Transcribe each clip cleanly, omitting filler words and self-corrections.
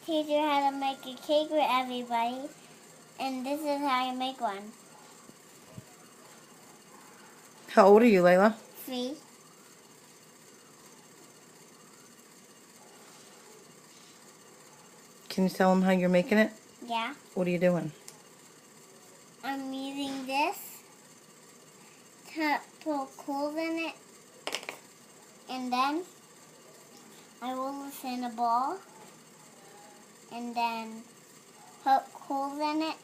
teach you how to make a cake for everybody, and this is how you make one. How old are you, Layla? 3. Can you tell them how you're making it? Yeah. What are you doing? I'm using this to put coals in it, and then I roll this in a ball, and then put coals in it.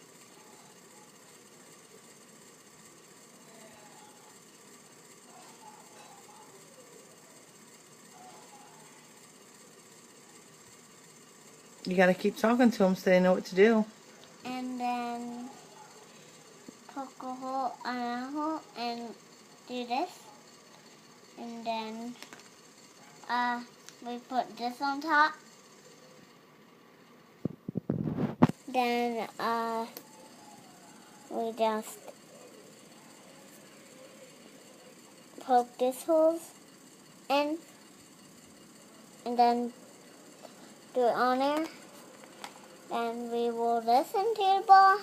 You gotta keep talking to them so they know what to do. And then poke a hole on a hole and do this. And then we put this on top. Then we just poke this holes in, and then do it on there. Then we roll this into the ball.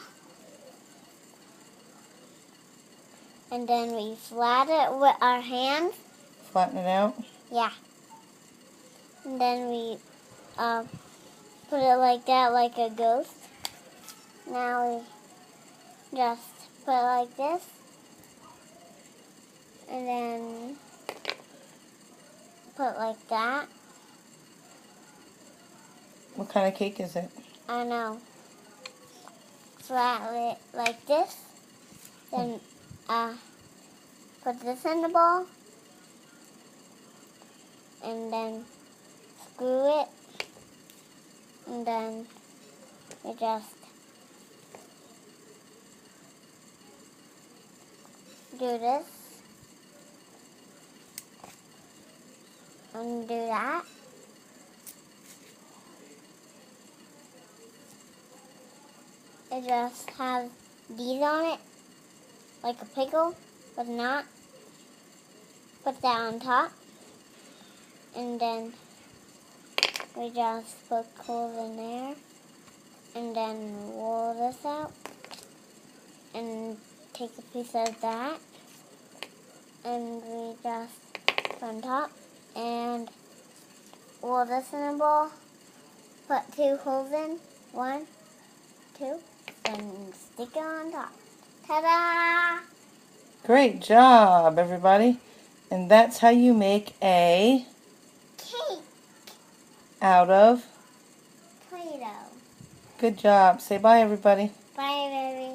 And then we flatten it with our hands. Flatten it out. Yeah. And then we put it like that, like a ghost. Now we just put it like this. And then put it like that. What kind of cake is it? I don't know. Flatten it like this. Then put this in the ball. And then screw it. And then we just do this. And do that. It just has these on it, like a pickle, but not. Put that on top. And then we just put coals in there. And then roll this out. And take a piece of that. And we just put on top. And roll this in a ball. Put 2 holes in. 1, 2. And stick it on top. Ta-da! Great job, everybody. And that's how you make a Cake out of Play-Doh. Good job. Say bye, everybody. Bye, everyone.